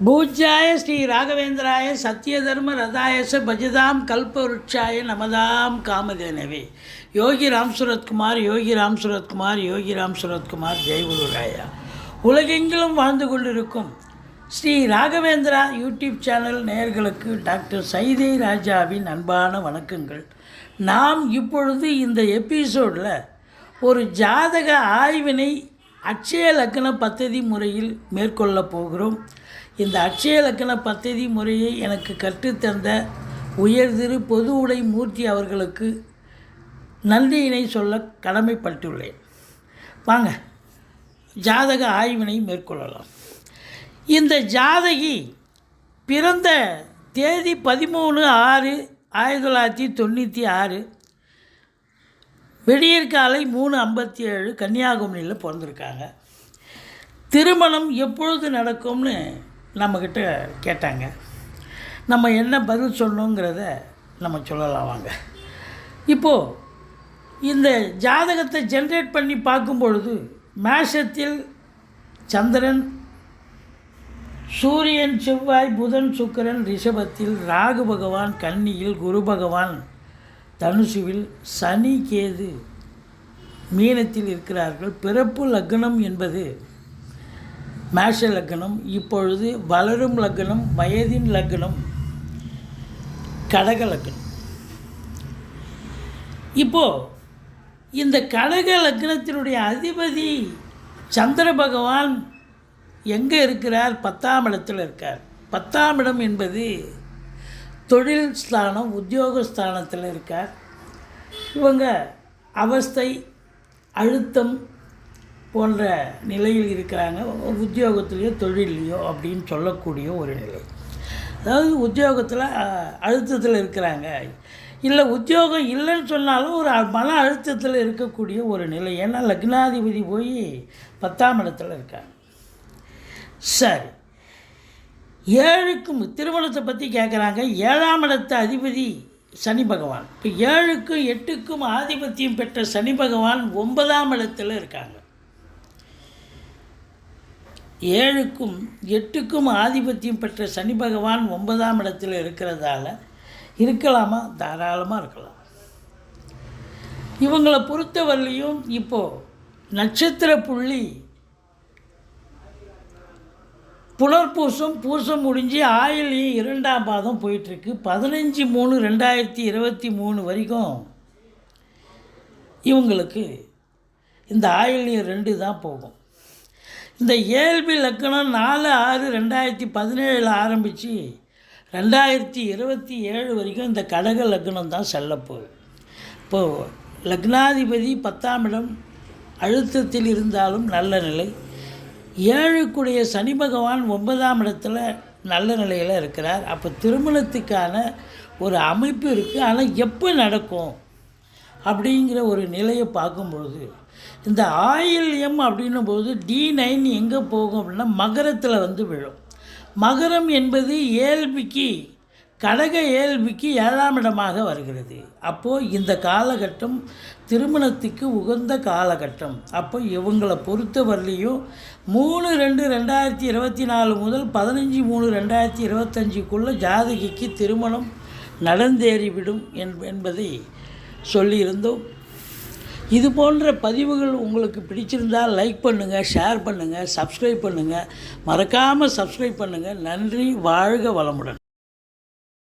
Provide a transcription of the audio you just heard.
பூஜ்யாய ஸ்ரீ ராகவேந்திராய சத்யதர்ம ரதாயச பஜதாம் கல்பவருட்சாய நமதாம் காமதேனவே. யோகி ராம் சுரத்குமார், யோகி ராம் சுரத்குமார், யோகி ராம் சுரத்குமார். ஜெய்குருராயா. உலகெங்கிலும் வாழ்ந்து கொண்டிருக்கும் ஸ்ரீ ராகவேந்திரா யூடியூப் சேனல் நேயர்களுக்கு டாக்டர் சைதை ராஜாவின் அன்பான வணக்கங்கள். நாம் இப்பொழுது இந்த எபிசோடில் ஒரு ஜாதக ஆய்வினை அட்சய லக்ன பத்ததி முறையில் மேற்கொள்ளப் போகிறோம். இந்த அட்சய லக்ன பத்ததி முறையை எனக்கு கற்றுத்தந்த உயர்திரு பொது உடை மூர்த்தி அவர்களுக்கு நன்றியினை சொல்ல கடமைப்பட்டுள்ளேன். வாங்க ஜாதக ஆய்வினை மேற்கொள்ளலாம். இந்த ஜாதகி பிறந்த தேதி 13/6/1996 விடியற்காலை 3:57 கன்னியாகுமரியில் பிறந்திருக்காங்க. திருமணம் எப்பொழுது நடக்கும்னு நம்மக்கிட்ட கேட்டாங்க. நம்ம என்ன பதில் சொல்லணுங்கிறத நம்ம சொல்லலாம். வாங்க இப்போது இந்த ஜாதகத்தை ஜென்ரேட் பண்ணி பார்க்கும்பொழுது மேஷத்தில் சந்திரன், சூரியன், செவ்வாய், புதன், சுக்கிரன் ரிஷபத்தில், ராகு பகவான் கன்னியில், குரு பகவான் தனுசுவில், சனி கேது மீனத்தில் இருக்கிறார்கள். பிறப்பு லக்னம் என்பது மேஷ லக்னம். இப்பொழுது வளரும் லக்னம், வயதின் லக்னம் கடக லக்னம். இப்போது இந்த கடக லக்னத்தினுடைய அதிபதி சந்திர பகவான் எங்கே இருக்கிறார்? 10ஆம் இடத்தில் இருக்கார். 10ஆம் இடம் என்பது தொழில் ஸ்தானம், உத்தியோகஸ்தானத்தில் இருக்கார். இவங்க அவஸ்தை, அழுத்தம் போன்ற நிலையில் இருக்கிறாங்க. உத்தியோகத்திலேயோ தொழிலையோ அப்படின்னு சொல்லக்கூடிய ஒரு நிலை. அதாவது உத்தியோகத்தில் அழுத்தத்தில் இருக்கிறாங்க, இல்லை உத்தியோகம் இல்லைன்னு சொன்னாலும் ஒரு மன அழுத்தத்தில் இருக்கக்கூடிய ஒரு நிலை. ஏன்னா லக்னாதிபதி போய் 10ஆம் இடத்துல இருக்காங்க. சரி, 7க்கும் திருமணத்தை பற்றி கேட்குறாங்க. 7ஆம் இடத்து அதிபதி சனி பகவான். இப்போ 7க்கும் 8க்கும் ஆதிபத்தியம் பெற்ற சனி பகவான் 9ஆம் இடத்துல இருக்காங்க. 7க்கும் 8க்கும் ஆதிபத்தியம் பெற்ற சனி பகவான் 9ஆம் இடத்தில் இருக்கிறதால இருக்கலாமா? தாராளமாக இருக்கலாம். இவங்களை பொறுத்தவரையிலையும் இப்போது நட்சத்திர புள்ளி புனர்பூசம், பூசம் முடிஞ்சு ஆயிலையும் 2ஆம் பாதம் போயிட்டுருக்கு. 15/3/2023 வரைக்கும் இவங்களுக்கு இந்த ஆயிலையும் 2 தான் போகும். இந்த ஏழ்பி லக்கணம் 4/6/2017 ஆரம்பித்து 2027 வரைக்கும் இந்த கடக லக்னம் தான் செல்லப்போகுது. இப்போது லக்னாதிபதி 10ஆம் இடம் அழுத்தத்தில் இருந்தாலும் நல்ல நிலை. 7க்குடைய சனி பகவான் 9ஆம் இடத்துல நல்ல நிலையில் இருக்கிறார். அப்போ திருமணத்துக்கான ஒரு அமைப்பு இருக்குது. ஆனால் எப்போ நடக்கும் அப்படிங்கிற ஒரு நிலையை பார்க்கும்பொழுது இந்த ஆயில்யம் அப்படின்னும் போது D9 எங்கே போகும் அப்படின்னா மகரத்தில் வந்து விழும். மகரம் என்பது ஏழ்பிக்கு, கடக ஏழ்பிக்கு 7ஆம் இடமாக வருகிறது. அப்போது இந்த காலகட்டம் திருமணத்துக்கு உகந்த காலகட்டம். அப்போ இவங்களை பொறுத்தவரையிலையும் 3/2/2024 முதல் 15/3/2025க்குள்ளே ஜாதகிக்கு திருமணம் நடந்தேறிவிடும் என்பதை சொல்லியிருந்தோம். இது போன்ற பதிவுகள் உங்களுக்கு பிடிச்சிருந்தால் லைக் பண்ணுங்கள், ஷேர் பண்ணுங்கள், சப்ஸ்கிரைப் பண்ணுங்கள். மறக்காமல் சப்ஸ்கிரைப் பண்ணுங்கள். நன்றி. வாழ்க வளமுடன்.